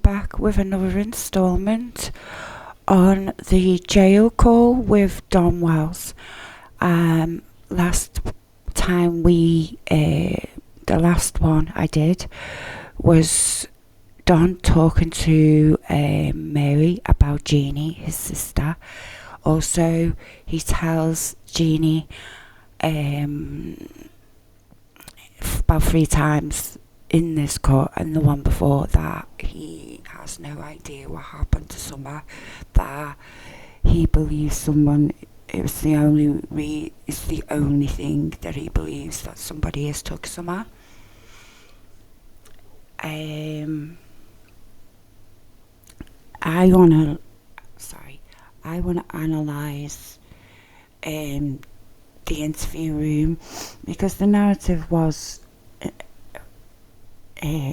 back with another installment on the jail call with Don Wells. Last time the last one I did was Don talking to Mary about Jeannie, his sister. Also, he tells Jeannie about 3 times in this court and the one before that he has no idea what happened to Summer, that he believes someone, it's the only thing that he believes, that somebody has took Summer. I wanna analyse the interview room, because the narrative was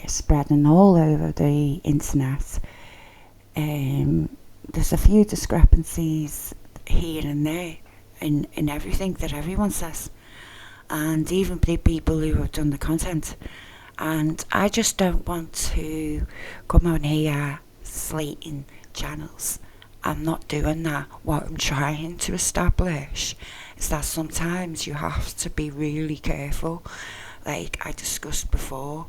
spreading all over the internet. There's a few discrepancies here and there in everything that everyone says, and even the people who have done the content. And I just don't want to come on here slating channels. I'm not doing that. What I'm trying to establish is that sometimes you have to be really careful, like I discussed before.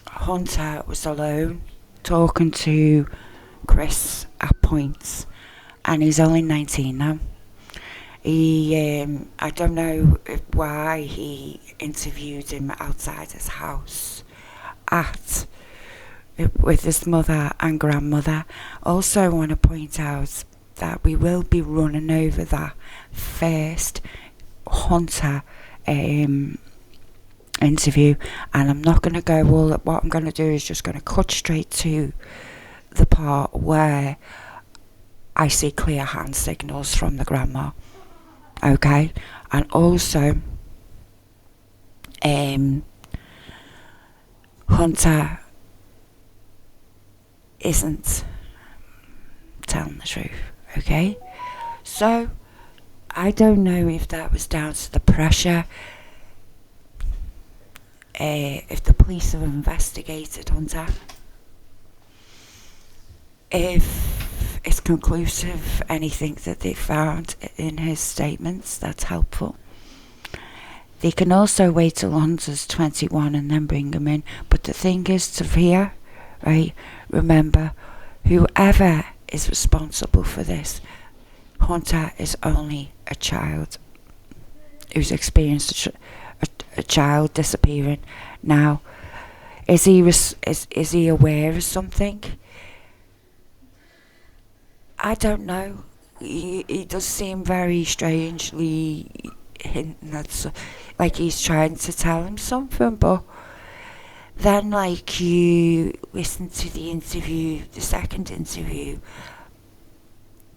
Hunter was alone talking to Chris at points, and he's only 19 now. I don't know why he interviewed him outside his house with his mother and grandmother. Also, I want to point out that we will be running over that first Hunter interview, and I'm not going to go all. What I'm going to do is just going to cut straight to the part where I see clear hand signals from the grandma. Okay, and also Hunter isn't telling the truth. Okay, so I don't know if that was down to the pressure, if the police have investigated Hunter, if it's conclusive, anything that they found in his statements that's helpful. They can also wait till Hunter's 21 and then bring him in. But the thing is, Sophia, right, remember, whoever is responsible for this, Hunter is only a child who's experienced a child disappearing. Now, is he aware of something? I don't know. He does seem very strangely hinting at, like he's trying to tell him something, but then like you listen to the second interview,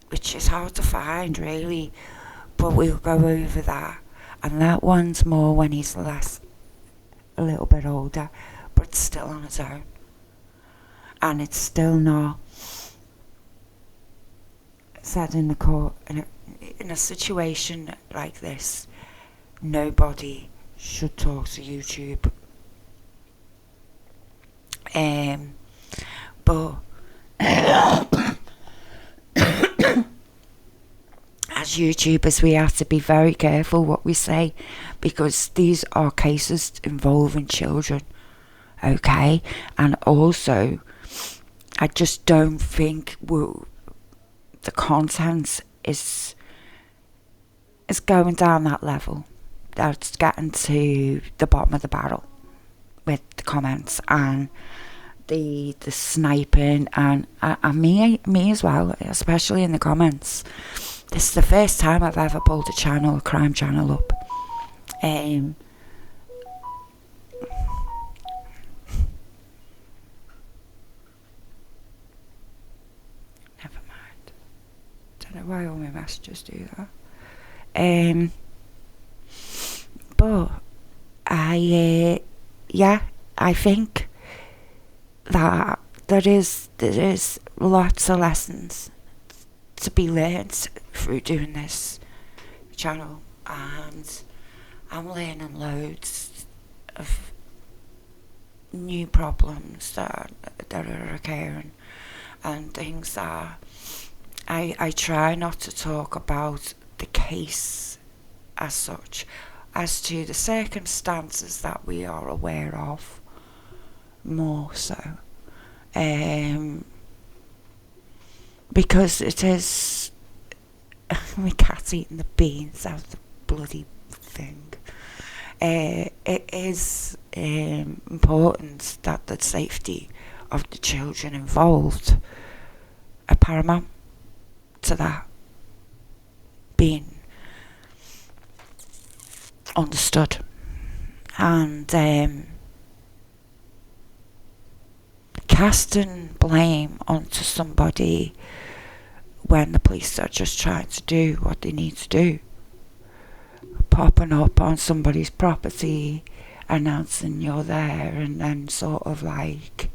which is hard to find really, but we'll go over that. And that one's more when he's a little bit older, but still on his own. And it's still not said in the court. In a situation like this, nobody should talk to YouTube. But as YouTubers, we have to be very careful what we say, because these are cases involving children. Okay, and also, I just don't think the content is going down that level. That's getting to the bottom of the barrel with the comments and the sniping and me as well, especially in the comments. This is the first time I've ever pulled a crime channel up. Never mind. Don't know why all my messages do that. But I think that there is lots of lessons to be learned through doing this channel, and I'm learning loads of new problems that are occurring, and things that I try not to talk about the case as such, as to the circumstances that we are aware of, more so. Because it is my cat's eating the beans out of the bloody thing. It is important that the safety of the children involved are paramount to that being understood. And casting blame onto somebody when the police are just trying to do what they need to do, popping up on somebody's property, announcing you're there, and then sort of like,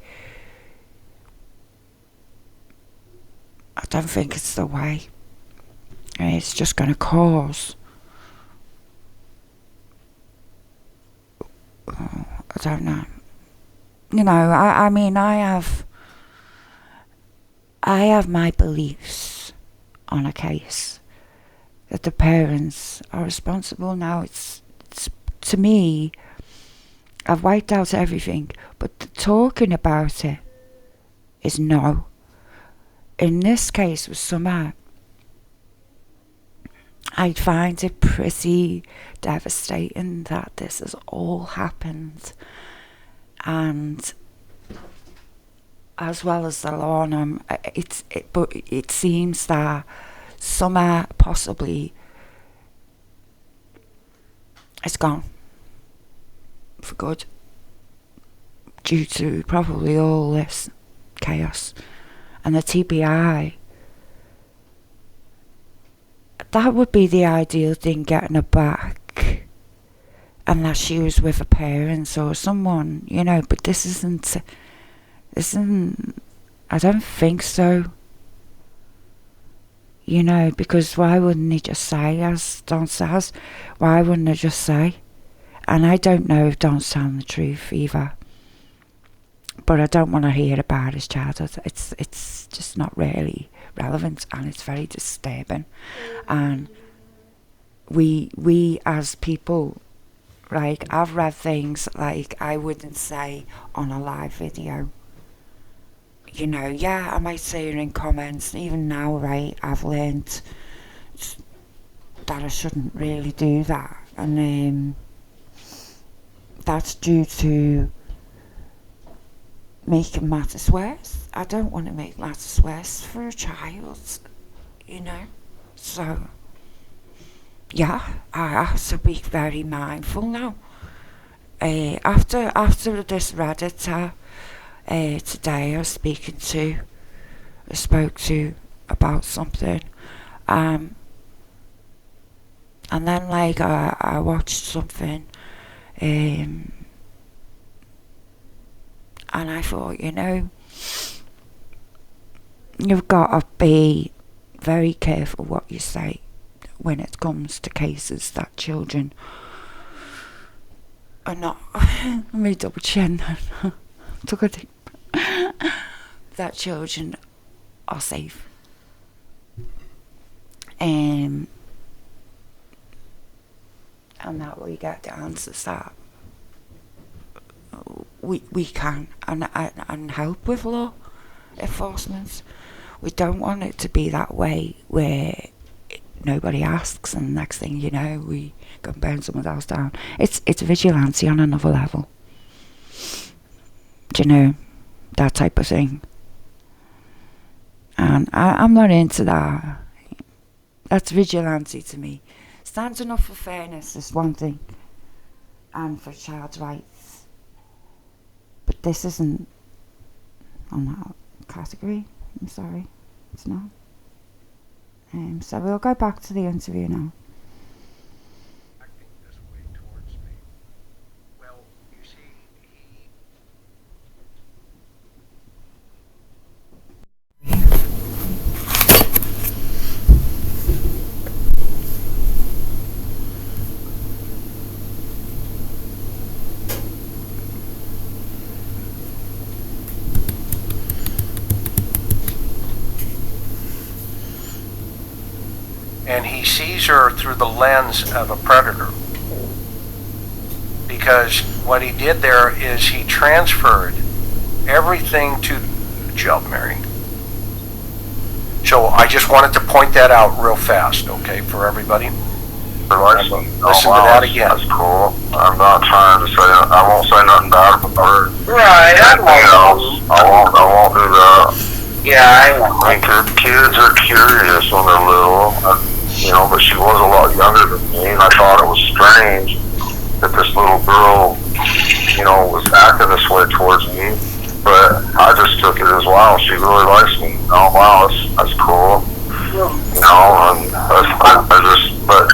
I don't think it's the way. It's just going to cause, I don't know. You know, I mean, I have my beliefs on a case that the parents are responsible. Now it's to me, I've wiped out everything, but talking about it is no. In this case with Summer, I find it pretty devastating that this has all happened, and as well as the law, but it seems that Summer possibly is gone for good due to probably all this chaos. And the TBI, that would be the ideal thing, getting her back, unless she was with her parents or someone, you know. But this isn't, I don't think so, you know, because why wouldn't he just say, as Don says, why wouldn't he just say? And I don't know if Don's telling the truth either, but I don't want to hear about his childhood. It's just not really relevant, and it's very disturbing. And we as people, like, I've read things like I wouldn't say on a live video. You know, yeah, I might say it in comments. Even now, right, I've learned that I shouldn't really do that, and that's due to making matters worse. I don't want to make matters worse for a child, you know. So, yeah, I have to be very mindful now. After this Redditor today, I spoke to about something, and then like I watched something, and I thought, you know, you've got to be very careful what you say when it comes to cases that children are not. Let me double check. Took a deep. That children are safe. And that we get the answers that we can and help with law enforcement. We don't want it to be that way where nobody asks, and next thing you know, we go and burn someone else down. It's vigilante on another level. Do you know, that type of thing? And I'm not into that. That's vigilante to me. Standing up for fairness is one thing, and for child's rights, but this isn't on that category. I'm sorry, it's not. So we'll go back to the interview now. Acting this way towards me. Well, you see, and he sees her through the lens of a predator. Because what he did there is he transferred everything to the job, Mary. So I just wanted to point that out real fast, okay, for everybody. Listen to that again. That's cool. I'm not trying to say, I won't say nothing bad about her. Right, I won't do that. Yeah, I think kids are curious when they're little, but she was a lot younger than me, and I thought it was strange that this little girl, was acting this way towards me. But I just took it as, wow, she really likes me. Oh, wow, that's cool. And but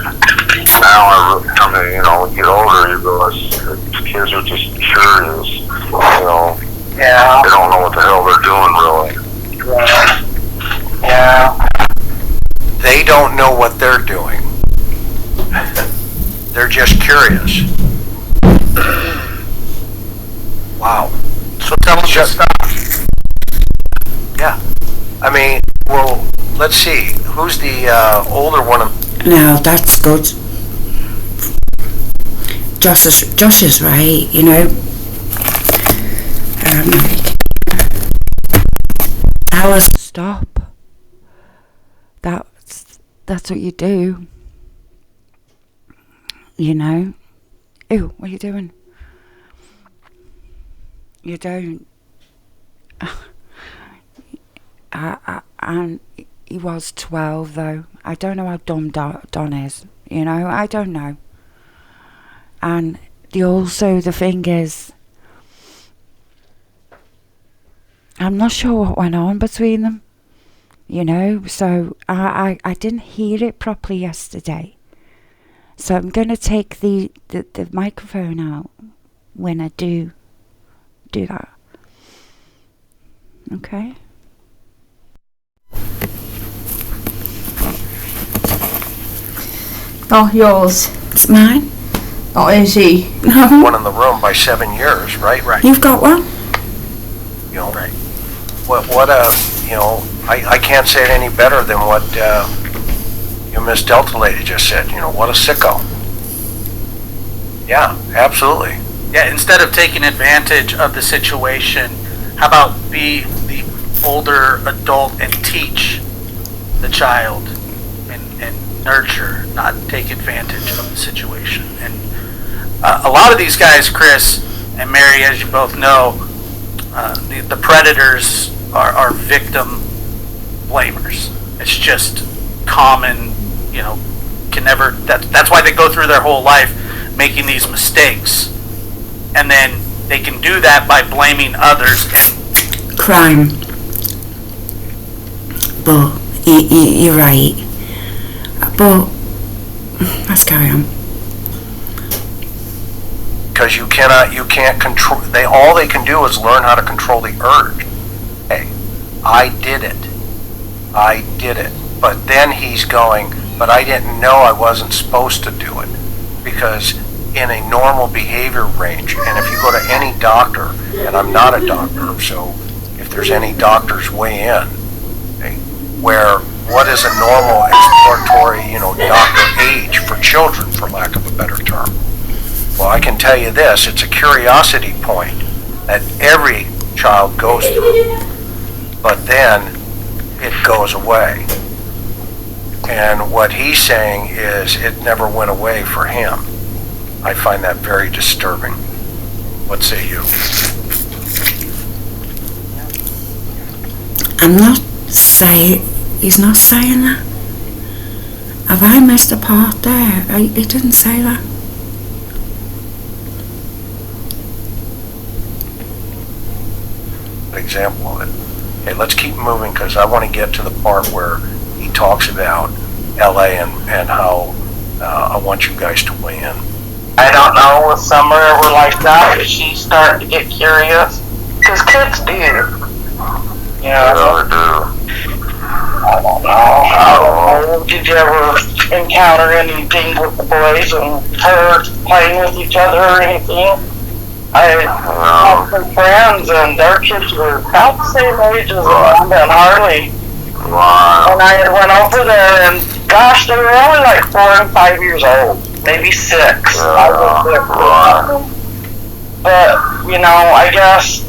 now when you get older, you realize kids are just curious. Yeah. They don't know what the hell they're doing, really. Yeah. They don't know what they're doing. They're just curious. Wow. So tell us your stuff. Yeah. I mean, well, let's see. Who's the older one? No, that's good. Josh is right, I was stop. That's what you do. Ew, what are you doing? You don't. And he was 12 though. I don't know how dumb Don is. I don't know. And the thing is, I'm not sure what went on between them. So I didn't hear it properly yesterday. So I'm going to take the microphone out when I do that. Okay? Oh, yours. It's mine. Not easy. No. One in the room by 7 years, right? Right. You've got one? Right. I can't say it any better than what Miss Delta Lady just said. What a sicko. Yeah, absolutely. Yeah, instead of taking advantage of the situation, how about be the older adult and teach the child and nurture, not take advantage of the situation. And a lot of these guys, Chris and Mary, as you both know, the predators are victim blamers. It's just common, can never, that's why they go through their whole life making these mistakes. And then they can do that by blaming others. Crime. But you're right. But let's carry on. Because you can't control. All they can do is learn how to control the urge. Hey, I did it. But then he's going, but I didn't know I wasn't supposed to do it, because in a normal behavior range, and if you go to any doctor, and I'm not a doctor, so if there's any doctors, weigh in, okay, where what is a normal exploratory, doctor age for children, for lack of a better term? Well, I can tell you this, it's a curiosity point that every child goes through, but then it goes away. And what he's saying is it never went away for him. I find that very disturbing. What say you? He's not saying that. Have I missed a part there? He didn't say that. An example of it. Okay, let's keep moving, because I want to get to the part where he talks about LA and how I want you guys to weigh in. I don't know if Summer ever like that, if she's starting to get curious. Because kids do. Yeah, they do. I don't know. Did you ever encounter anything with the boys and her playing with each other or anything? I have some friends and their kids were about the same age as Amanda and Harley. Wow. And I went over there and gosh, they were only like 4 and 5 years old, maybe 6. I was there for them. But, I guess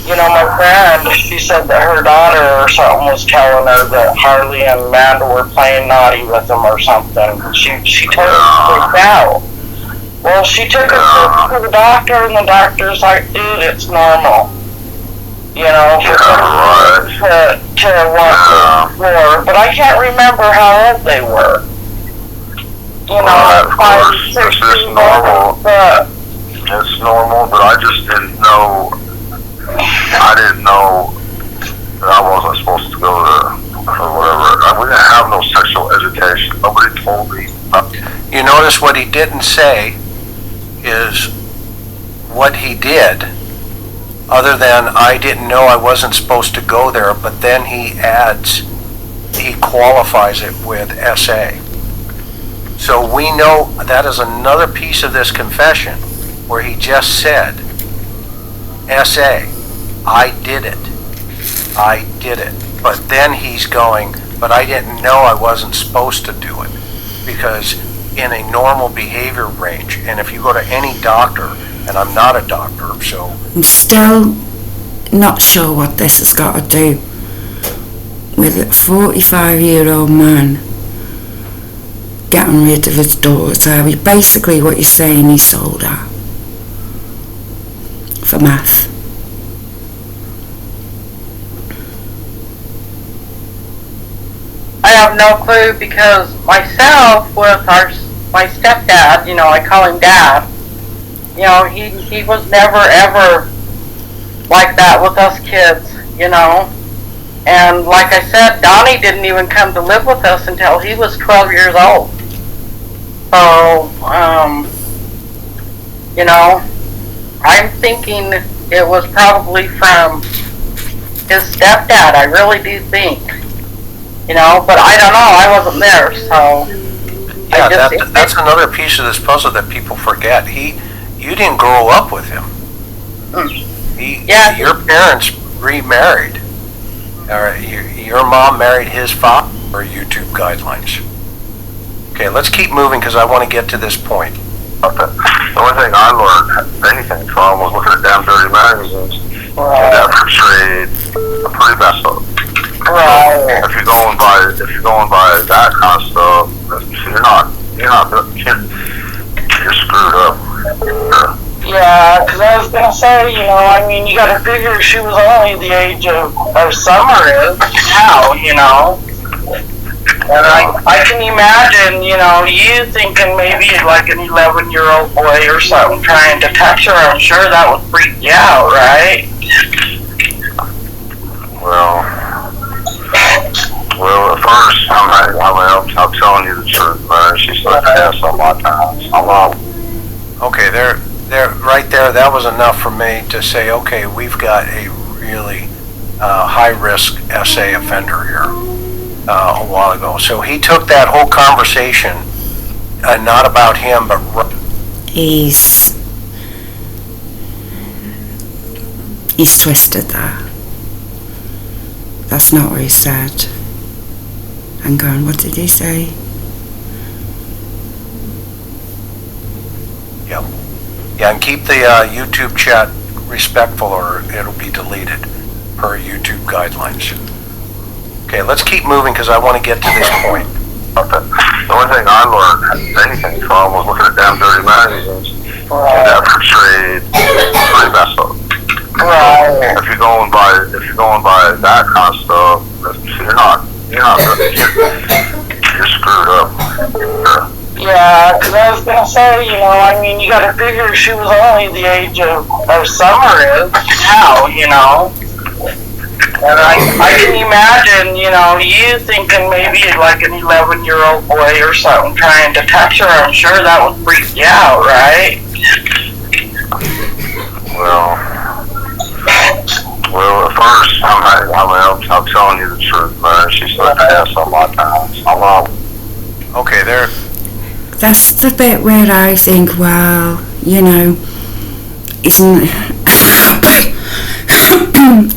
my friend, she said that her daughter or something was telling her that Harley and Amanda were playing naughty with them or something. She totally freaked out. Well, she took her to the doctor, and the doctor's like, dude, it's normal. For them to want more. But I can't remember how old they were. Of course, 5, 6 it's normal. But it's normal, but I just didn't know. I didn't know that I wasn't supposed to go there or whatever. We didn't have no sexual education. Nobody told me. You notice what he didn't say is what he did, other than I didn't know I wasn't supposed to go there, but then he qualifies it with SA. So we know that is another piece of this confession where he just said, SA, I did it. But then he's going, but I didn't know I wasn't supposed to do it. Because in a normal behavior range, and if you go to any doctor, and I'm not a doctor, so... I'm still not sure what this has got to do with a 45-year-old man getting rid of his daughter. Basically what you're saying, he sold her for meth. I have no clue, because myself with my stepdad, I call him Dad, he was never ever like that with us kids, and like I said, Donnie didn't even come to live with us until he was 12 years old. So, I'm thinking it was probably from his stepdad, I really do think. But I don't know, I wasn't there, so... Yeah, that's another piece of this puzzle that people forget. You didn't grow up with him. Your parents remarried. Or your mom married his father, or YouTube guidelines. Okay, let's keep moving because I want to get to this point. The only thing I learned anything from was looking at damn dirty magazines. Right. That portrayed a pretty messed up. Right. If you're going by that kind of stuff, you're screwed up. Yeah, because I was going to say, you got to figure she was only the age of Summer is now, And I can imagine, you thinking maybe like an 11-year-old boy or something trying to touch her. I'm sure that would freak you out, right? Well, at first, I'm telling you the truth, man. She said yes on my times. Okay, right there, that was enough for me to say, okay, we've got a really high-risk SA offender here a while ago. So he took that whole conversation, not about him, but... He's twisted that. That's not what he said. Hang on, what did he say? Yep. Yeah, and keep the YouTube chat respectful or it'll be deleted per YouTube guidelines. Okay, let's keep moving because I want to get to this point. The only thing I learned anything from was looking at damn dirty magazines. That portrayed pretty messed up. Right. If you're going by that kind of stuff, you're screwed up. Yeah, because I was going to say, you got to figure she was only the age of Summer is now, And I can imagine, you thinking maybe like an 11-year-old boy or something trying to touch her. I'm sure that would freak you out, right? Well, at first, I'm telling you the truth, man. She said yes on my times. Okay, there. That's the bit where I think, well, isn't...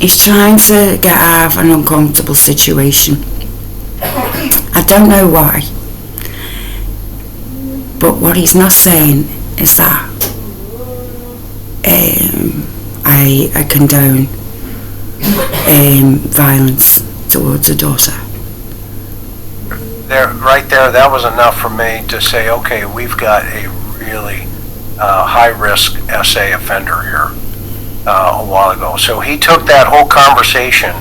he's trying to get out of an uncomfortable situation. I don't know why. But what he's not saying is that I condone violence towards a daughter. Right there, that was enough for me to say, okay, we've got a really high-risk SA offender here a while ago. So he took that whole conversation,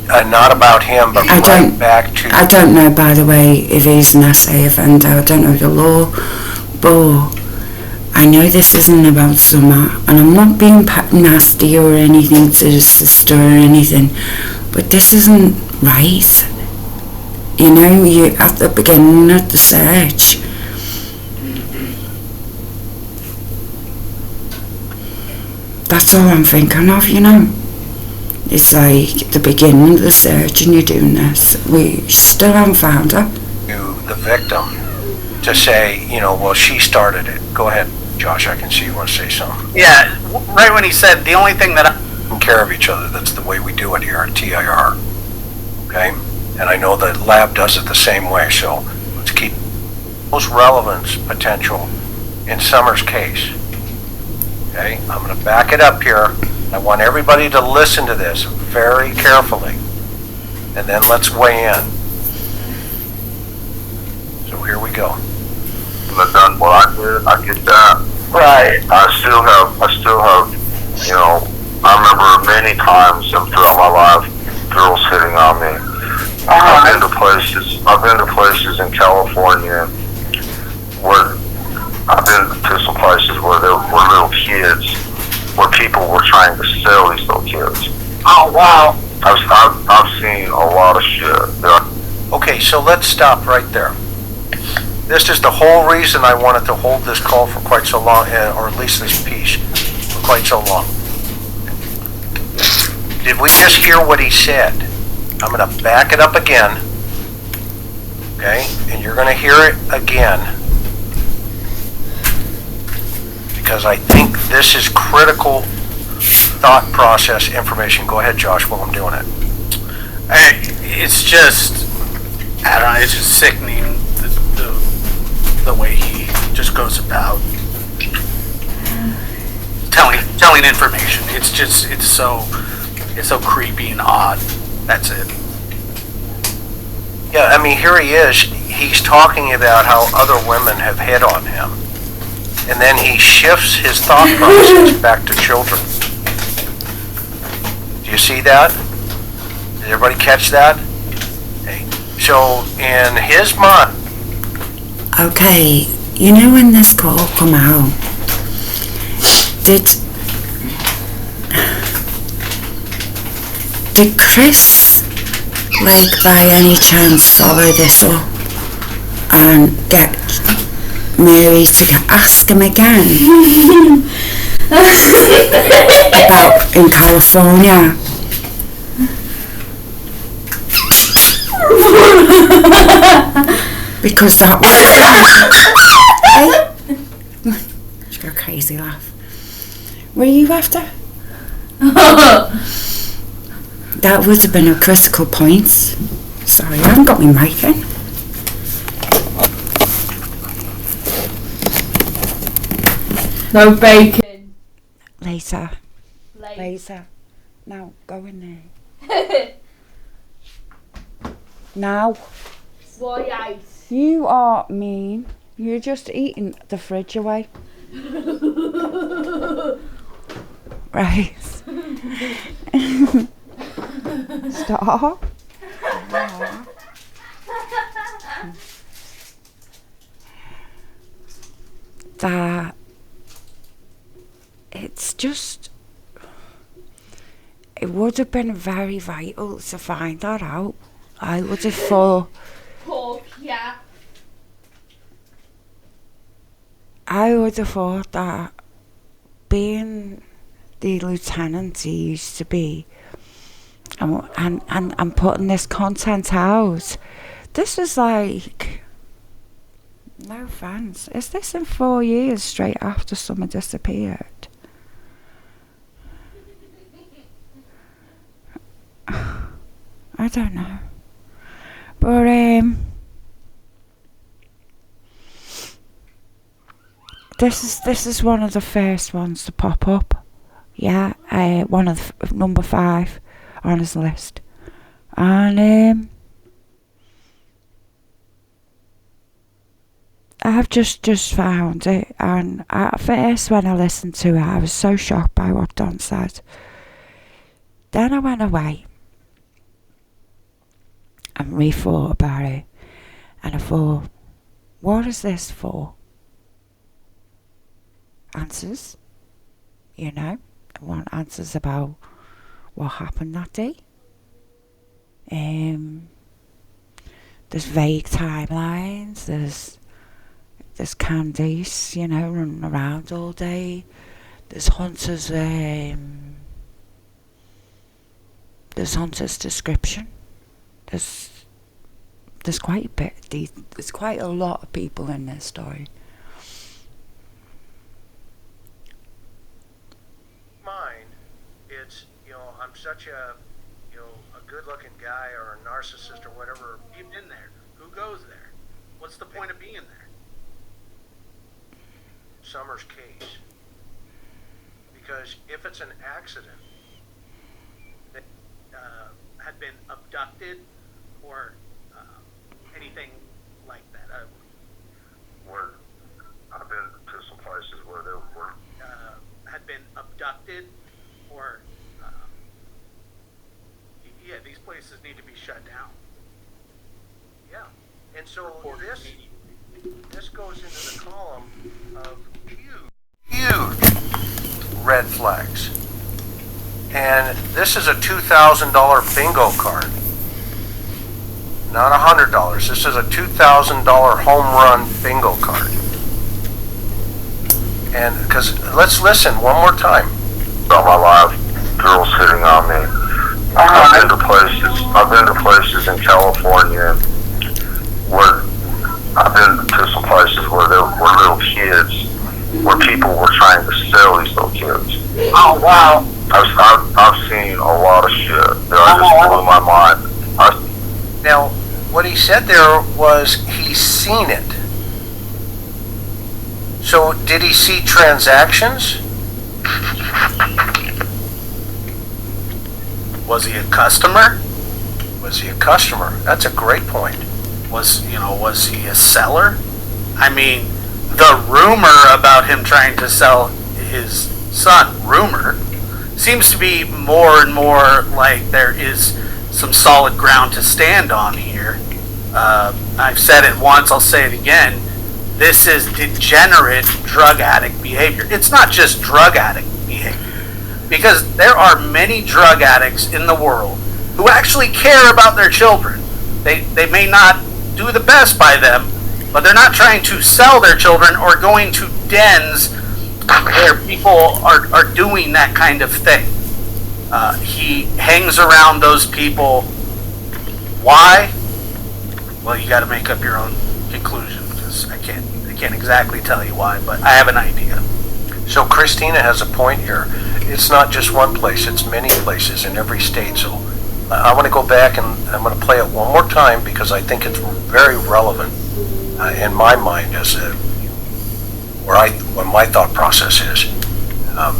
not about him, but right back to... I don't know, by the way, if he's an SA offender. I don't know the law, but I know this isn't about Summer, and I'm not being nasty or anything to the sister or anything, but this isn't right. You know, you at the beginning of the search. That's all I'm thinking of, you know. It's like the beginning of the search and you're doing this. We still haven't found her. The victim to say, you know, well, she started it. Go ahead, Josh, I can see you want to say something. Yeah, right when he said the only thing that Taking care of each other, that's the way we do it here at TIR. Okay? And I know the lab does it the same way, so let's keep most relevance potential in Summer's case. Okay? I'm going to back it up here. I want everybody to listen to this very carefully, and then let's weigh in. So here we go. I've done what I did. I get that. Right. I still have, you know, I remember many times throughout my life, girls hitting on me. I've been to places in California where I've been to some places where there were little kids, where people were trying to sell these little kids. Oh, wow. I've seen a lot of shit. Okay, so let's stop right there. This is the whole reason I wanted to hold this call for quite so long, or at least this piece, for quite so long. Did we just hear what he said? I'm going to back it up again, okay? And you're going to hear it again, because I think this is critical thought process information. Go ahead, Josh, while I'm doing it. it's just, I don't know, it's just sickening the way he just goes about telling information. It's so creepy and odd. That's it. Yeah, I mean, here he is. He's talking about how other women have hit on him. And then he shifts his thought process back to children. Do you see that? Did everybody catch that? Okay. So, in his mind... Okay, you know when this call come out, did Chris, like, by any chance follow this up and get Mary to ask him again about in California? Because that was... She got a crazy laugh. Were you after? That would have been a critical point. Sorry, I haven't got my mic in. No bacon. Later. Now, go in there. Now. Why ice? You are mean. You're just eating the fridge away. Right. Stop. That it's just, it would have been very vital to find that out. I would have thought. Pork, yeah. I would have thought that being the lieutenant he used to be, and putting this content out, this is like, no offence, is this in 4 years straight after Summer disappeared? I don't know. But this is one of the first ones to pop up. Yeah, one of number 5 on his list, and I've just found it, and at first when I listened to it, I was so shocked by what Don said. Then I went away and rethought about it, and I thought, what is this for? Answers, I want answers about what happened that day. There's vague timelines, there's Candice, running around all day. There's Hunter's description. There's quite a bit. There's quite a lot of people in this story. Mine, it's I'm such a good-looking guy or a narcissist or whatever. You've been there. Who goes there? What's the point of being there? Summer's case, because if it's an accident that had been abducted or anything like that. Where I've been to some places where there were had been abducted or these places need to be shut down. Yeah, and so this goes into the column of huge red flags. And this is a $2,000 bingo card. Not $100. This is a $2,000 home run bingo card. And because let's listen one more time. All my life, girls hitting on me. I've been to places in California where I've been to some places where there were little kids, where people were trying to sell these little kids. Oh, wow. I've seen a lot of shit that I just blew my mind. Now, what he said there was he's seen it. So, did he see transactions? Was he a customer? Was he a customer? That's a great point. Was he a seller? I mean, the rumor about him trying to sell his son, seems to be more and more like there is some solid ground to stand on here. I've said it once, I'll say it again. This is degenerate drug addict behavior. It's not just drug addict behavior, because there are many drug addicts in the world who actually care about their children. They may not do the best by them, but they're not trying to sell their children or going to dens where people are doing that kind of thing. He hangs around those people. Why? Well, you got to make up your own conclusion, because I can't exactly tell you why, but I have an idea. So Christina has a point here. It's not just one place, it's many places in every state. So I want to go back and I'm going to play it one more time because I think it's very relevant in my mind as what my thought process is. I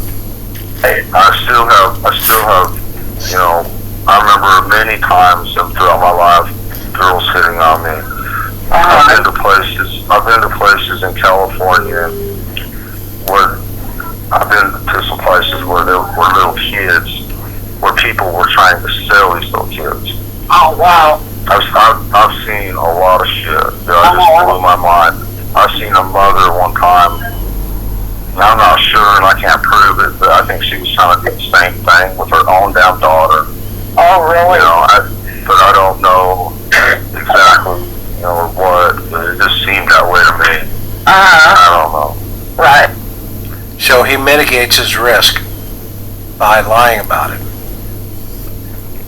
still have, I remember many times throughout my life, girls hitting on me. I've been to places in California where I've been to some places where there were little kids, where people were trying to sell these little kids. Oh, wow. I've seen a lot of shit that I just blew my mind. I've seen a mother one time, and I'm not sure and I can't prove it, but I think she was trying to do the same thing with her own damn daughter. Oh, really? But I don't know exactly, or what, but it just seemed that way to me. I don't know. Right. So he mitigates his risk by lying about it.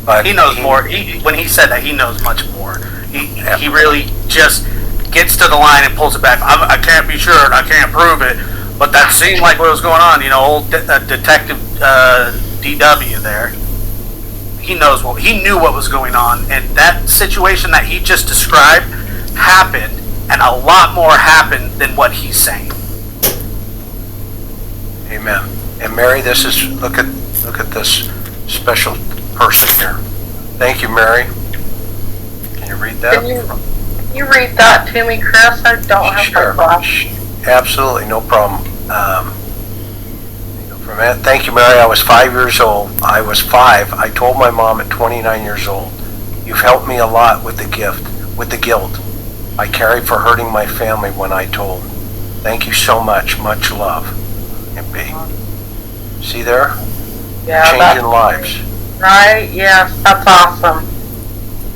But he knows more. When he said that, he knows much more. He really just gets to the line and pulls it back. I can't be sure and I can't prove it, but that seemed like what was going on. Old Detective DW there. He knew what was going on, and that situation that he just described happened, and a lot more happened than what he's saying. Amen. And Mary, look at this special person here. Thank you, Mary. Can you read that? Can you read that to me, Chris? I don't have my glasses. Absolutely, no problem. Thank you, Mary. I was 5 years old. I was 5. I told my mom at 29 years old, "You've helped me a lot with the guilt I carried for hurting my family when I told. Thank you so much. Much love." And B. See there? Yeah, Changing lives. Right? Yes, that's awesome.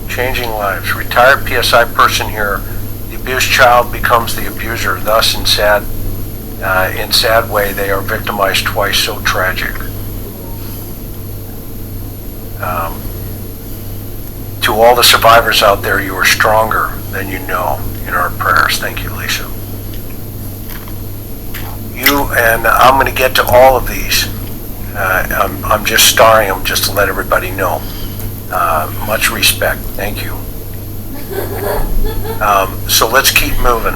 Changing lives. Retired PSI person here. The abused child becomes the abuser. Thus, in sad way, they are victimized twice. So tragic. To all the survivors out there, you are stronger than you know. In our prayers. Thank you, Lisa. And I'm going to get to all of these. I'm just starring them just to let everybody know. Much respect. Thank you. So let's keep moving.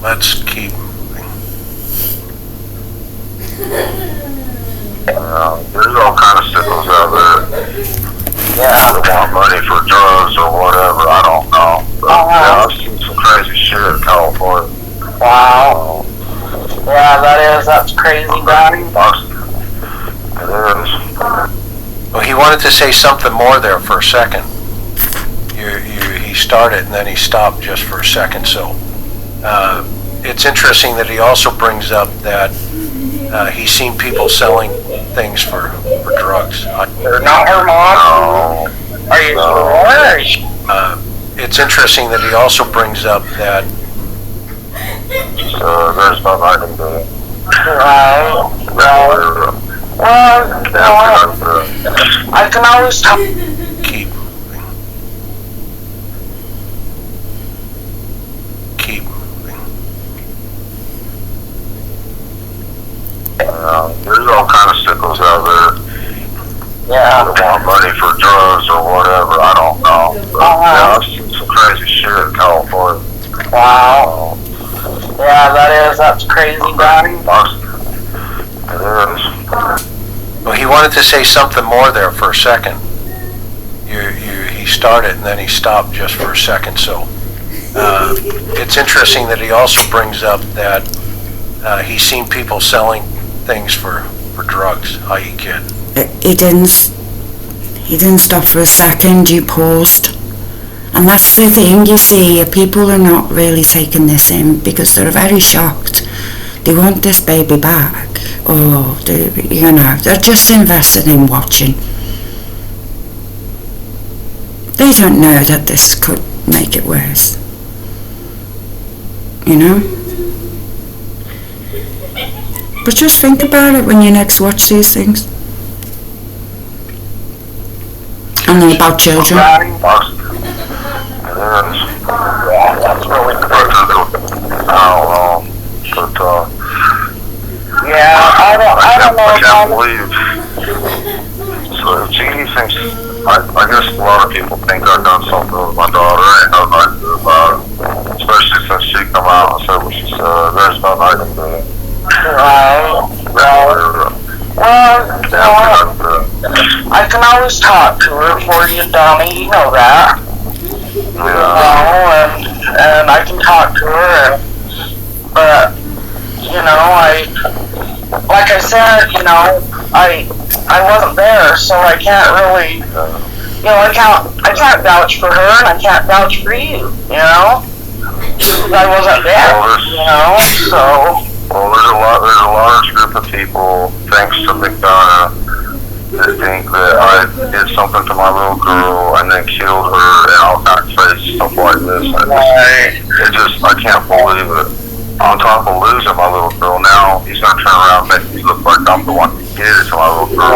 Let's keep moving. There's all kind of sickos out there. Yeah, they want money for drugs or whatever. I don't know. But, yeah, I've seen some crazy shit in California. Wow. Yeah, that's crazy, Donnie. It is. Well, he wanted to say something more there for a second. He started and then he stopped just for a second. So it's interesting that he also brings up that he's seen people selling things for drugs. They're not her mom? No. Are you sure? It's interesting that he also brings up that There's nothing I can do. Right. Well, I can always tell. keep moving. Keep moving. There's all kind of sickos out there. Yeah. They want money for drugs or whatever. I don't know. But, yeah, I've seen some crazy shit in California. Wow. Yeah, that's crazy, Donnie. It is. Well, he wanted to say something more there for a second. He started and then he stopped just for a second. So it's interesting that he also brings up that he's seen people selling things for drugs, i.e. kid. He didn't stop for a second, you paused. And that's the thing, you see, people are not really taking this in because they're very shocked. They want this baby back, or they're just invested in watching. They don't know that this could make it worse. You know? But just think about it when you next watch these things. And they're about children. Yeah, that's really crazy. I don't know. But, Yeah, I don't know. I can't believe. So, Jeannie thinks, I guess a lot of people think I've done something with my daughter. Ain't nothing I can do about it. Especially since she come out and said what she said. There's nothing I can do. Right. Well, I can always talk to her for you, Donnie. You know that. Yeah. And I can talk to her, but like I said, I wasn't there, so I can't really, I can't vouch for her, and I can't vouch for you, because I wasn't there, so. Well, there's a large group of people, thanks to McDonough, that think that I did something to my little girl and then killed her and all kinds of crazy stuff like this. I can't believe it. On top of losing my little girl, now he's gonna turn around and make me look like I'm the one who did it to my little girl.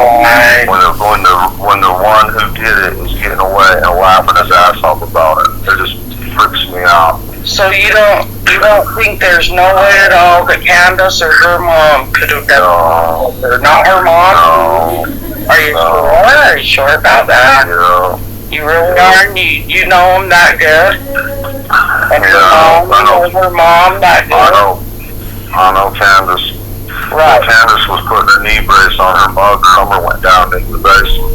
When the one who did it is getting away and laughing his ass off about it. It just freaks me out. So you don't think there's no way at all that Candace or her mom could have done it? They're not her mom? No. Are you sure? Are you sure about that? Yeah. You really are? You know them that good? And her mom, you know her mom that good? I know Candace Right. Candace was putting a knee brace on her mug. Summer went down into the basement.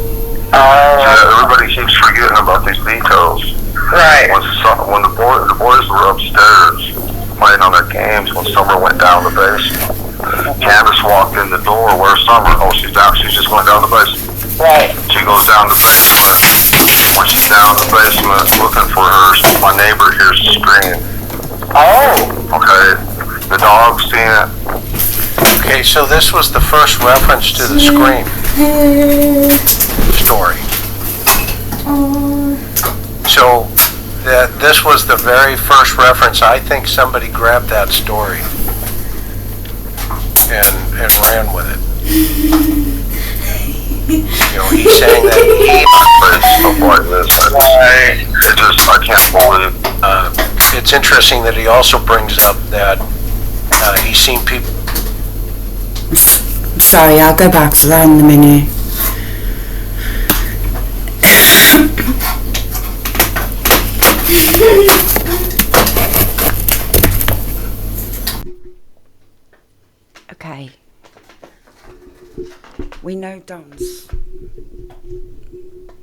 Everybody keeps forgetting about these details. Right. When the boys were upstairs playing on their games, when Summer went down the basement, Candace walked in the door. Where's Summer? Oh, she's down. She just went down the basement. Right. She goes down the basement. When she's down in the basement looking for her, my neighbor hears a scream. Oh. Okay, the dog's seen it. Okay, so this was the first reference to the Scream story. So this was the very first reference. I think somebody grabbed that story and ran with it. You know, he's saying that Stuff like this. I can't believe. it's interesting that he also brings up that he's seen people. Sorry, I'll go back to that in a minute. Okay. We know Don's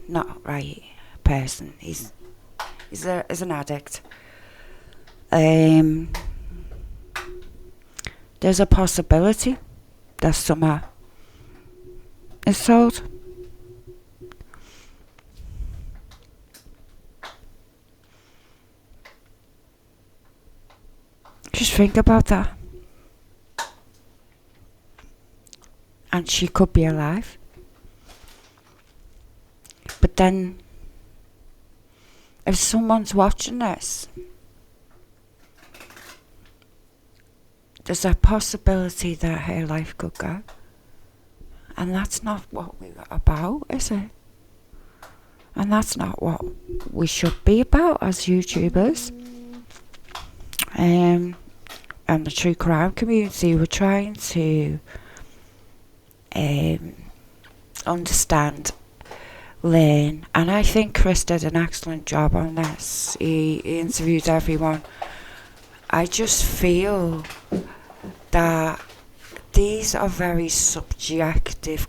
not right person. He's an addict. There's a possibility that Summer is sold. Just think about that. And she could be alive. But then, if someone's watching this, there's a possibility that her life could go. And that's not what we're about, is it? And that's not what we should be about as YouTubers. And the true crime community, we're trying to understand, learn, and I think Chris did an excellent job on this. He interviewed everyone. I just feel that these are very subjective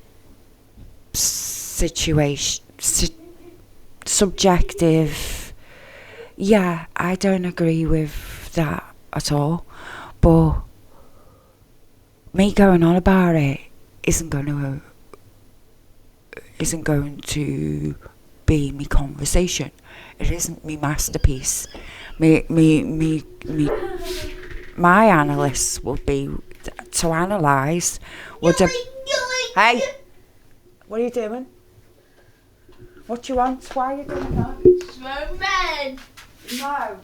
subjective. Yeah, I don't agree with that at all, but me going on about it isn't going to be me conversation. It isn't me masterpiece. My analysis would be to analyse. Hey, what are you doing? What do you want? Why are you doing that? Snowman. No.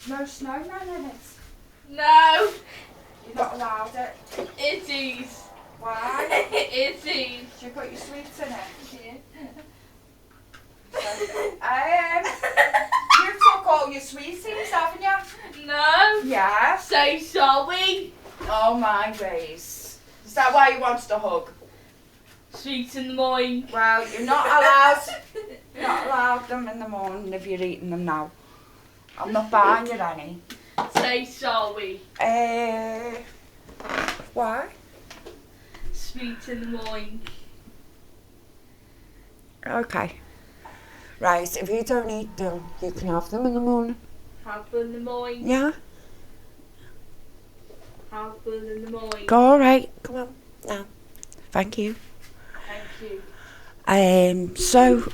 No snowman in it. No. You're not allowed it. It is. Why? It is. Should you put your sweets in it? Yeah. You took all your sweeties, haven't you? No. Yeah. Say sorry. Oh my days. Is that why you wanted a hug? Sweets in the morning. Well, you're not allowed. You're not allowed them in the morning if you're eating them now. I'm not buying you any. Say sorry. Why? Sweets in the morning. Okay. Right, if you don't eat them, you can have them in the morning. Have them in the morning. Yeah? Have them in the morning. Go, alright. Come on. Now. Thank you. Thank you. So,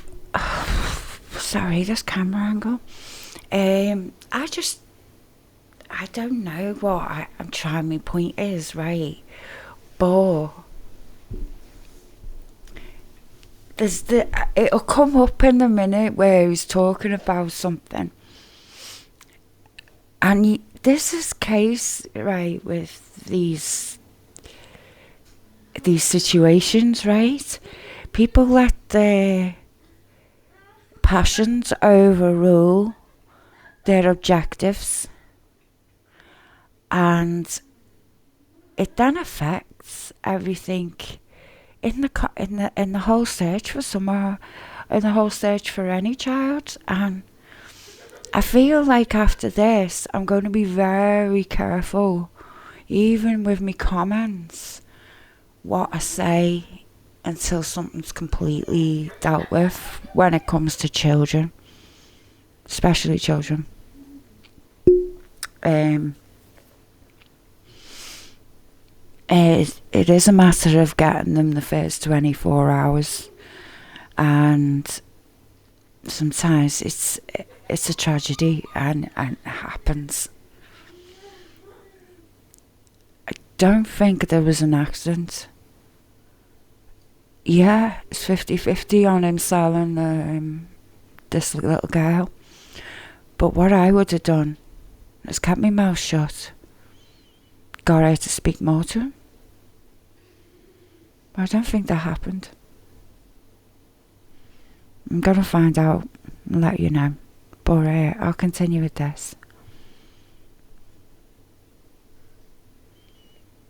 sorry, this camera angle. I don't know what I'm trying, my point is, right? But it'll come up in a minute where he's talking about something. And this is case, right, with these situations, right? People let their passions overrule their objectives, and it then affects everything in the whole search for Summer, in the whole search for any child. And I feel like after this, I'm going to be very careful, even with me comments, what I say until something's completely dealt with when it comes to children, especially children. It is a matter of getting them the first 24 hours, and sometimes it's a tragedy, and it happens. I don't think there was an accident. Yeah, it's 50-50 on him selling this little girl. But what I would have done is kept my mouth shut, got her to speak more to him. But I don't think that happened. I'm gonna find out and let you know. But I'll continue with this.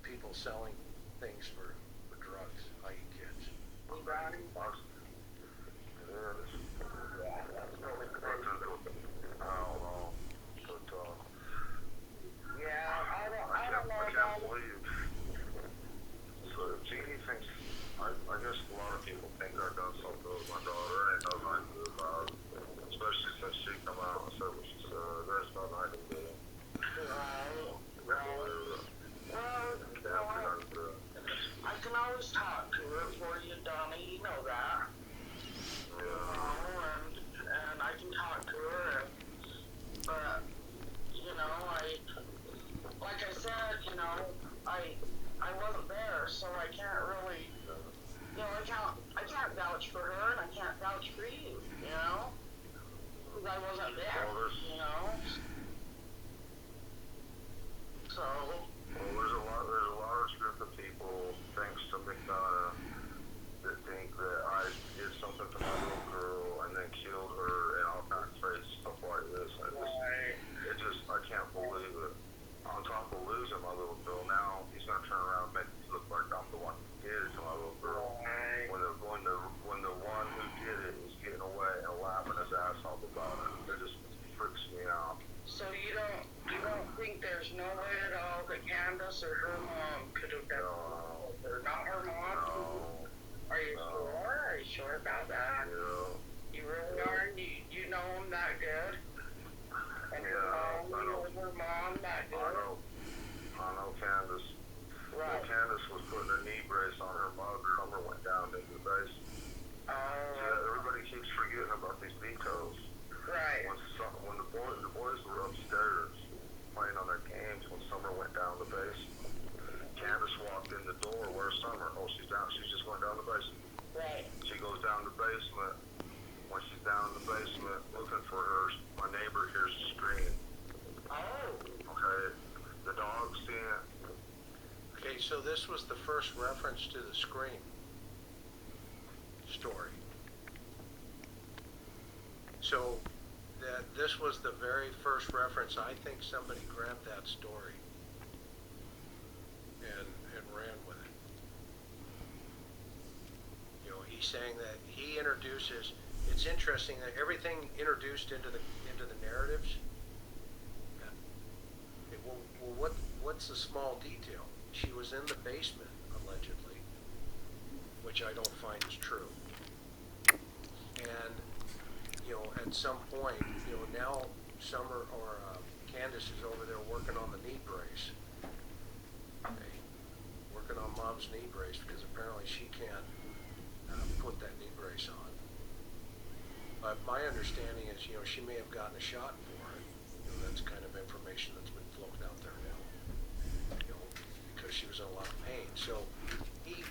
People selling things for drugs, i.e. kids. I guess a lot of people think I've done something with my daughter, and nothing I can do about it. Especially since she come out and said what she said. There's nothing I can do. I can always talk to her for you, Donnie. You know that. And I can talk to her, but like I said, I wasn't there, so I can't really, I can't vouch for her, and I can't vouch for you, because I wasn't there, So. Well, there's a large group of people, thanks to McDonough, that think that I did something to my little girl and then killed her and all kinds of crazy stuff like this. I can't believe it. On top of losing my little girl, now he's gonna turn around and make it look like I'm the one who did it to my little girl. When the one who did it is getting away and laughing his ass off about it, it just freaks me out. So you don't think there's no way at all that Candace or her mom could have done it? Or not her mom? No. Are you sure? Are you sure about that? Yeah. You really are? You know him that good? And Yeah, I know. her mom that good? I know Candace. Right. When Candace was putting a knee brace on her mother, Summer went down into the base. Everybody keeps forgetting about these details. Right. When the boys were upstairs playing on their games, when Summer went down the base, Candace walked in the door. Where's Summer? Oh, she's down. She's just going down the basement. Right. She goes down the basement. When she's down in the basement looking for her, my neighbor hears a scream. Oh. Okay. The dog's seeing it. Okay, so this was the first reference to the Scream story. So this was the very first reference. I think somebody grabbed that story and ran with it. He's saying that he introduces. It's interesting that everything introduced into the narratives. Well, what's the small detail? She was in the basement allegedly, which I don't find is true. And at some point, now Summer or Candace is over there working on the knee brace. Okay, working on Mom's knee brace because apparently she can't put that knee brace on. But my understanding is, she may have gotten a shot for it. That's kind of information that's been floating out there now. Because she was in a lot of pain. So he's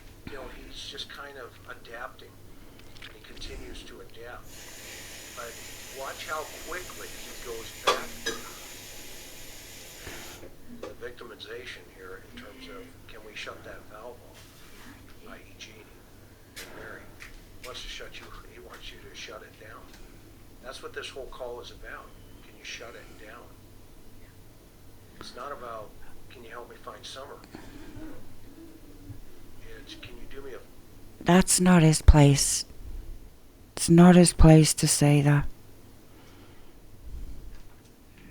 just kind of adapting, and he continues to adapt. But watch how quickly he goes back to the victimization here in terms of, can we shut that valve off? I.e. Jeannie and Mary. He wants you to shut it down. That's what this whole call is about. Can you shut it down? It's not about, can you help me find Summer? It's, can you do me a... That's not his place. It's not his place to say that.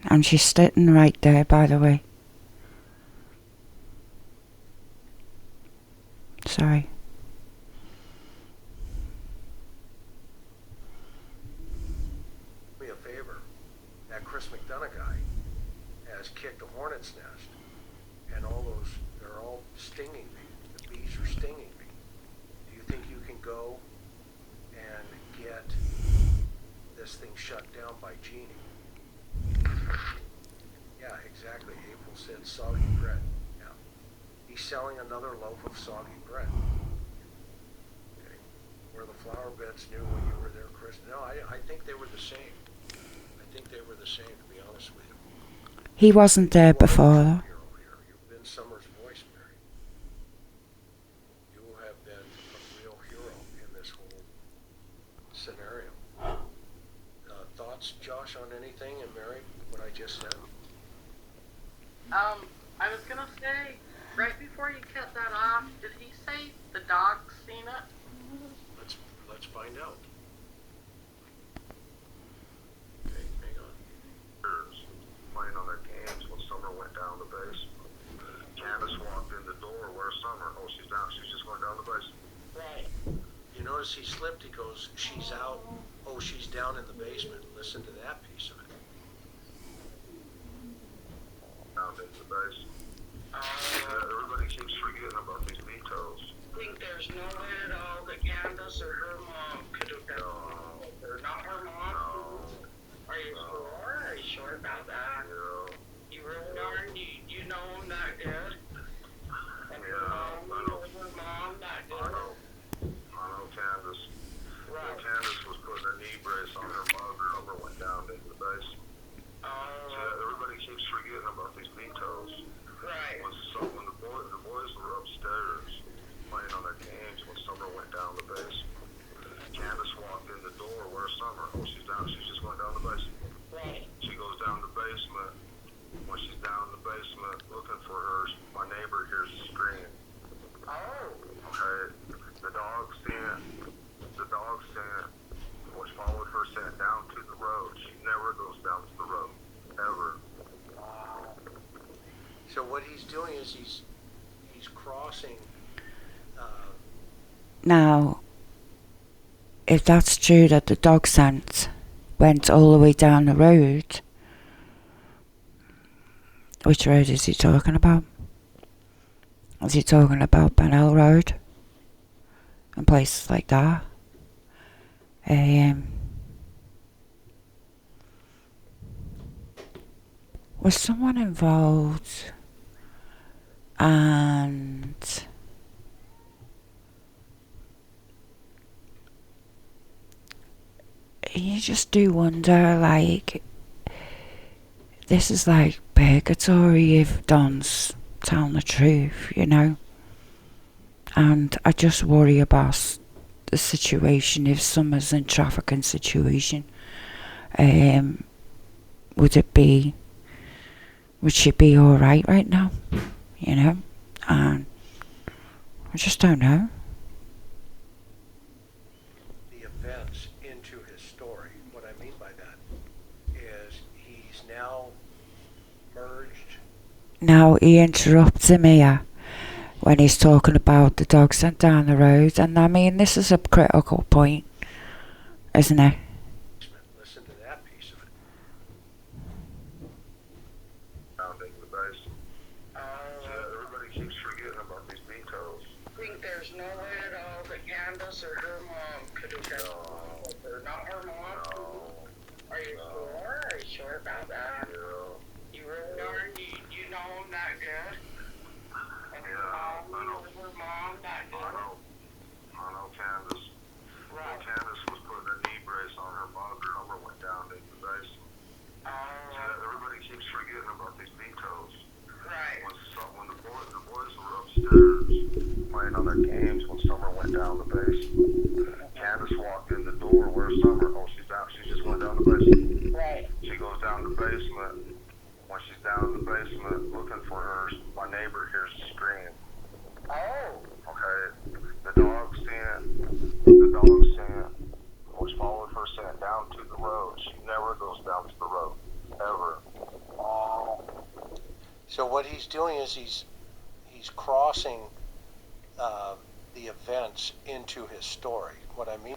And she's sitting right there, by the way. Sorry. Me a favor. That Chris McDonough guy has kicked a hornet's nest, and all those, they're all stinging me. The bees are stinging me. Do you think you can go and get this thing shut down by Jeannie? Yeah, exactly. April said soggy bread. Yeah. He's selling another loaf of soggy bread. Okay. Where the flower beds knew when you were there, Chris. No, I think they were the same. I think they were the same, to be honest with you. He wasn't there before. You've been Summer's voice, Mary. You have been a real hero in this whole scenario. Thoughts, Josh, on anything, and Mary, what I just said? I was gonna say, right before you cut that off, did he say the dog's seen it? Let's find out. Okay, hang on. Playing on their games when Summer went down the base. Candace walked in the door. Where's Summer? Oh, she's down. She's just going down the base. Right. You notice he slipped. He goes, she's out. Oh, she's down in the basement. Listen to that piece of it. Down into the base. Everybody keeps forgetting about these vetoes. I think there's no way at all that Candace or her mom could have done it. Or not her mom. No. Are you sure? Are you sure about that? Yeah. You really are? You know him that good? And her Yeah, mom, you know her mom that good? I know Candace. Well, Candace was putting a knee brace on her mug. Her number went down into the base. Everybody keeps forgetting about these vetoes. Right. When the boys were upstairs playing on their games when Summer went down the base. Candace walked in the door. Where's Summer? Oh, she's down. She's just going down the base. Right. She goes down the basement. When she's down in the basement looking for her, my neighbor hears a scream. Oh. Okay. The dog scent, which followed her scent down to the road. She never goes down to the road. Ever. So what he's doing is he's crossing. Now, if that's true that the dog scent went all the way down the road, which road is he talking about? Is he talking about Benell Road? And places like that? Was someone involved? And you just do wonder, like, this is like purgatory if Don's telling the truth, you know. And I just worry about the situation if Summer's in trafficking situation. Would she be alright right now? You know? And I just don't know. The events into his story. What I mean by that is he's now merged. Now he interrupts him here when he's talking about the dog sent down the road, and I mean this is a critical point, isn't it? Listen to that piece of it. Down into the base. Everybody keeps forgetting about these vetoes. I think there's no way at all that Candace or her mom could have done it. Or not her mom. Are you sure? Are you sure about that? Yeah. You really are? You know him that good? And her mom, you know her mom that good? I know Candace. Well, Candace was putting a knee brace on her mug. Her number went down into the base. Everybody keeps forgetting about these vetoes. Right. When the boys were upstairs playing on their games when Summer went down the base. Candace walked in the door. Where's Summer? Oh, she's down. She's just going down the basement. Right. She goes down the basement. When she's down in the basement looking for her, my neighbor hears a scream. Oh. Okay. The dog scent, which followed her scent down to the road. She never goes down to the road. Ever. So what he's doing is he's crossing the events into his story. What I mean,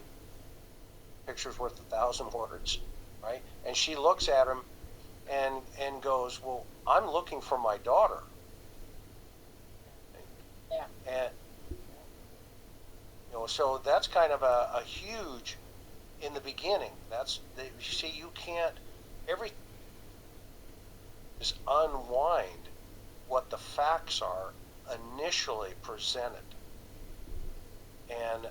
picture's worth 1,000 words, right? And she looks at him and goes, well, I'm looking for my daughter. Yeah. And, so that's kind of a huge, in the beginning, you can't, everything is unwind what the facts are initially presented. And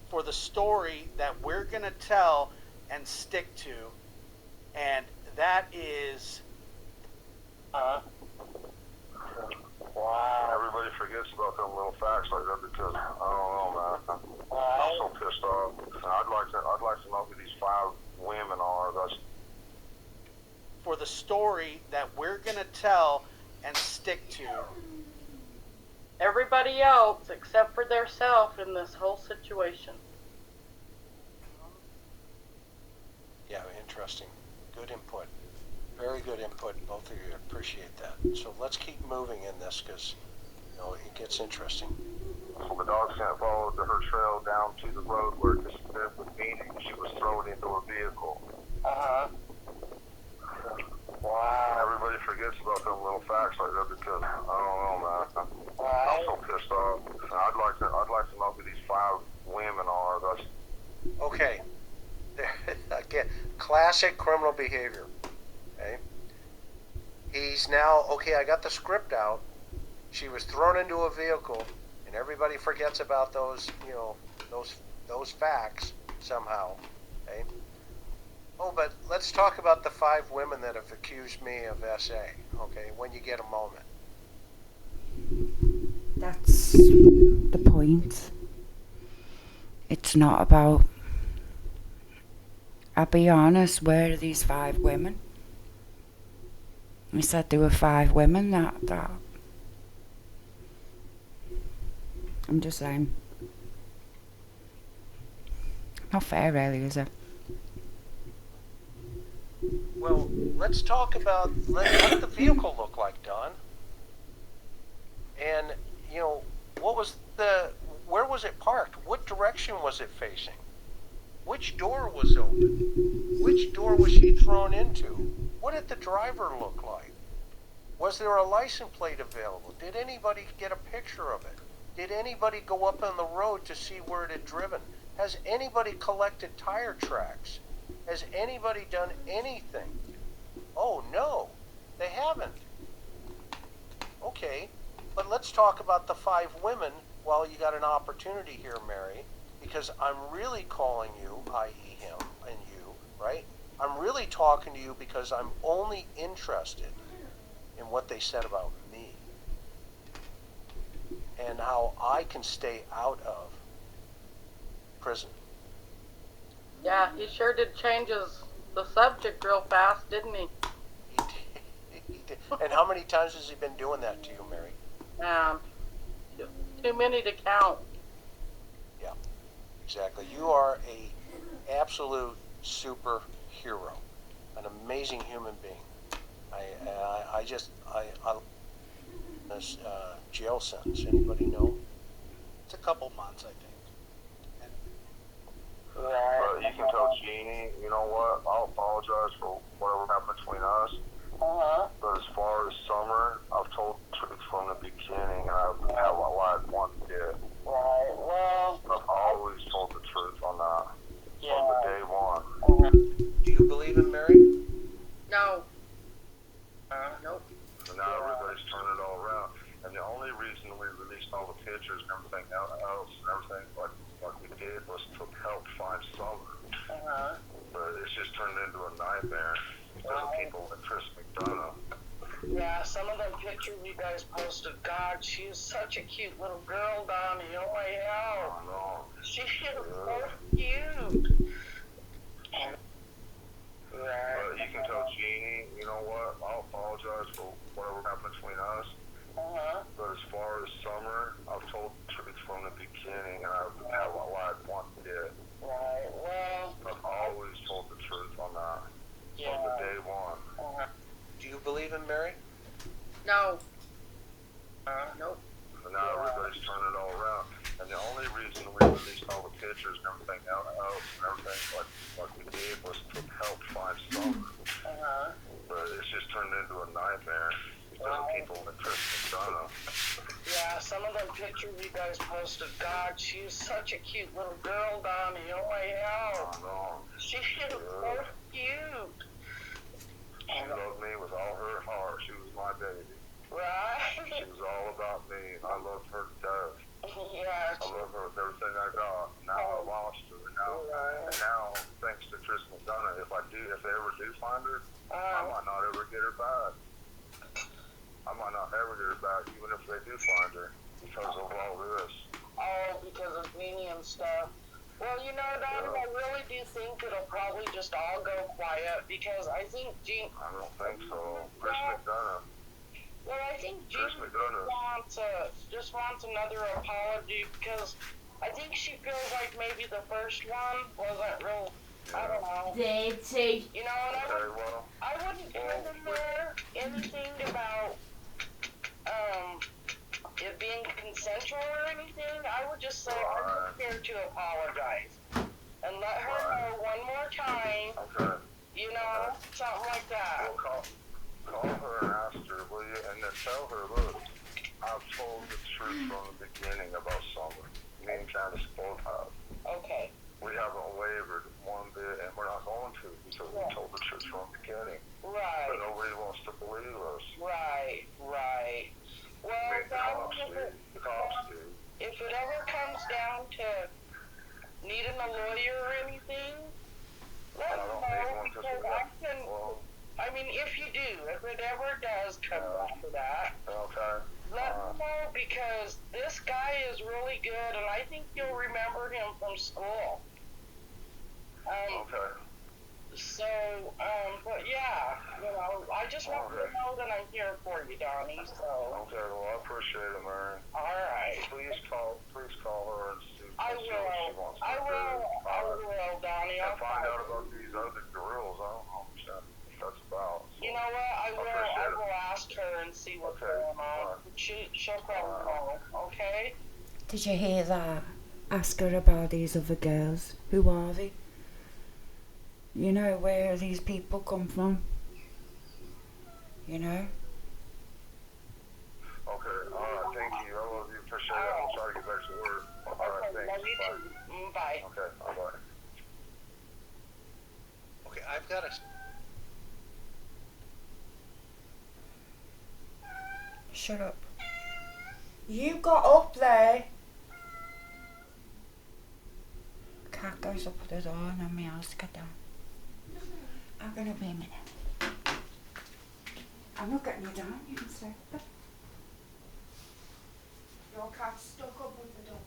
for the story that we're going to tell and stick to, and that is Wow. Everybody forgets about them little facts like that because I don't know, man. I'm so pissed off. I'd like to know who these 5 women are. That's for the story that we're going to tell and stick to. Everybody else except for their self in this whole situation. Yeah, interesting. Good input. Very good input, both of you. Appreciate that. So let's keep moving in this because, it gets interesting. So the dog scent followed her trail down to the road where it disappeared with meaning. She was thrown into a vehicle. Wow. Everybody forgets about them little facts like that because I don't know, man. I'm so pissed off. I'd like to know who these 5 women are. That's Okay. Again, classic criminal behavior. Okay. He's now, I got the script out. She was thrown into a vehicle, and everybody forgets about those, those facts somehow. Okay. Oh, but let's talk about the 5 women that have accused me of SA, okay, when you get a moment. That's the point. It's not about, I'll be honest, where are these 5 women? I said there were 5 women that I'm just saying. Not fair, really, is it? Well, let's talk about what did the vehicle look like, Don? And, where was it parked? What direction was it facing? Which door was open? Which door was she thrown into? What did the driver look like? Was there a license plate available? Did anybody get a picture of it? Did anybody go up on the road to see where it had driven? Has anybody collected tire tracks? Has anybody done anything? Oh, no, they haven't. Okay, but let's talk about the 5 women while you got an opportunity here, Mary, because I'm really calling you, i.e. him and you, right? I'm really talking to you because I'm only interested in what they said about me and how I can stay out of prison. Yeah, he sure did change the subject real fast, didn't he? He did. And how many times has he been doing that to you, Mary? Too many to count. Yeah, exactly. You are a absolute superhero, an amazing human being. I this jail sentence. Anybody know? It's a couple months, I think. But you can tell Jeannie, you know what? I'll apologize for whatever happened between us. But as far as Summer, I've told the truth from the beginning, and I have lied one bit. Right. Well, I've always told the truth on that from the day one. Do you believe in Mary? No. Nope. And now everybody's turned it all around. And the only reason we released all the pictures and everything else and everything like we did was to help find Summer. But it's just turned into a nightmare because of people like Chris McDonough. yeah, some of them pictures you guys posted, God, she is such a cute little girl, Donnie. Oh, my hell. I know. She is so cute. But you can tell Jeannie, you know what? I'll apologize for whatever happened between us. But as far as Summer, I've told the truth from the beginning, and I have lied one bit. Right. Well, I've always told the truth on that from the day one. Do you believe in Mary? No. Nope. And now everybody's turning it all around. And the only reason we released all the pictures and everything out and everything like we did was to help find some. But it's just turned into a nightmare because of people in Chris McDonough. Yeah, some of them pictures you guys posted, God, she is such a cute little girl, Donnie. Oh my hell. I know. She is so cute. She loved me with all her heart. She was my baby. Right? She was all about me. I loved her to death. Yeah. I love her with everything I got. Now I lost her. And now, thanks to Chris McDonough, if they ever do find her, I might not ever get her back. I might not ever get her back, even if they do find her, because of all this. Oh, because of Beanie and stuff. Well, you know, Donnie, I really do think it'll probably just all go quiet, because I think I don't think so. Chris McDonough. Well, I think Jean just wants another apology, because I think she feels like maybe the first one wasn't real. I don't know. Dirty. You know, and I wouldn't put in there anything about it being consensual or anything. I would just say I'm prepared to apologize and let her know one more time. Okay. You know, something like that. Well, call her and ask her, will you? And then tell her, look, I've told the truth from the beginning about Summer. Me and Candace both have. Okay. We haven't wavered one bit, and we're not going to, because we told the truth from the beginning. Right. But nobody wants to believe us. Right. Well, the cops do. If it ever comes down to needing a lawyer or anything, let me know, because I can. I mean, if you do, if it ever does come down to that, let me know, because this guy is really good, and I think you'll remember him from school. So, but yeah, you know, I just want you to know that I'm here for you, Donnie, so. Okay, well, I appreciate it, Mary. Alright. Please call her and see what I she wants to do. I will, Donnie. And find out about these other girls. I don't know what that's about. So. You know what? I will ask her and see what's going on. She'll probably know, okay? Did you hear that? Ask her about these other girls. Who are they? You know, where these people come from? You know? Okay, alright, thank you. I love you. Appreciate it. I'm sorry to get back to work. Alright, thanks. Love you too. Bye. Okay, bye-bye. Okay, I've got a... Shut up. You got up there. Cat goes up the door and then meows to get down. I'm gonna be a minute. I'm not getting you down, you can stay. Your cat's stuck up with the door.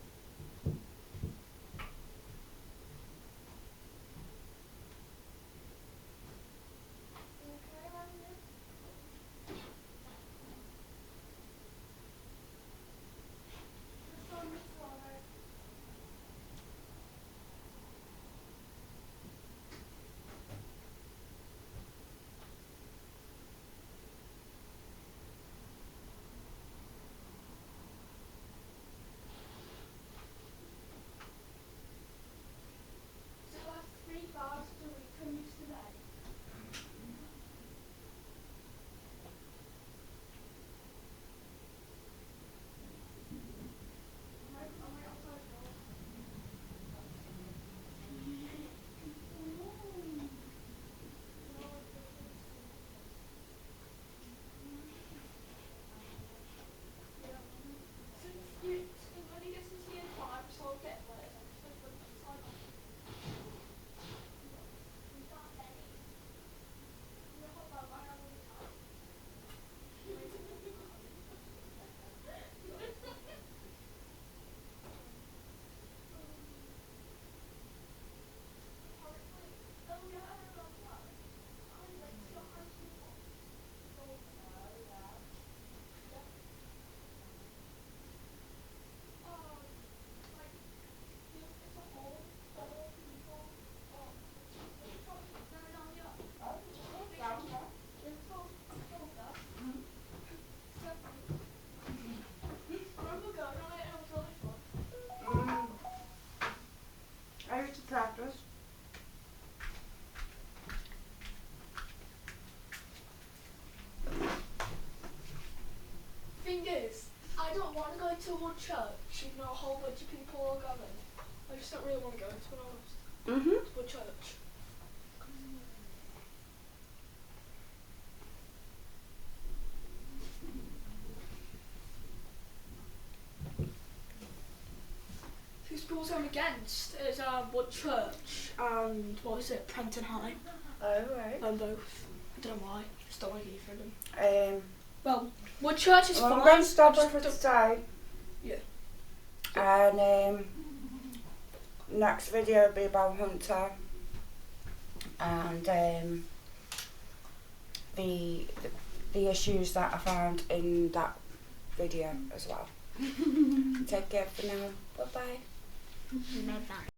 to one church, even though a whole bunch of people are going? I just don't really want to go, to be honest. Mhm. To one church. Two schools I'm against is one church and what is it, Prenton High. Oh, right. Both. I don't know why. Just don't like either of them. Well, one church is I'm fine. going to stop I her for just today. Yeah. And next video will be about Hunter and the issues that I found in that video as well. Take care for now. Bye bye. Bye bye.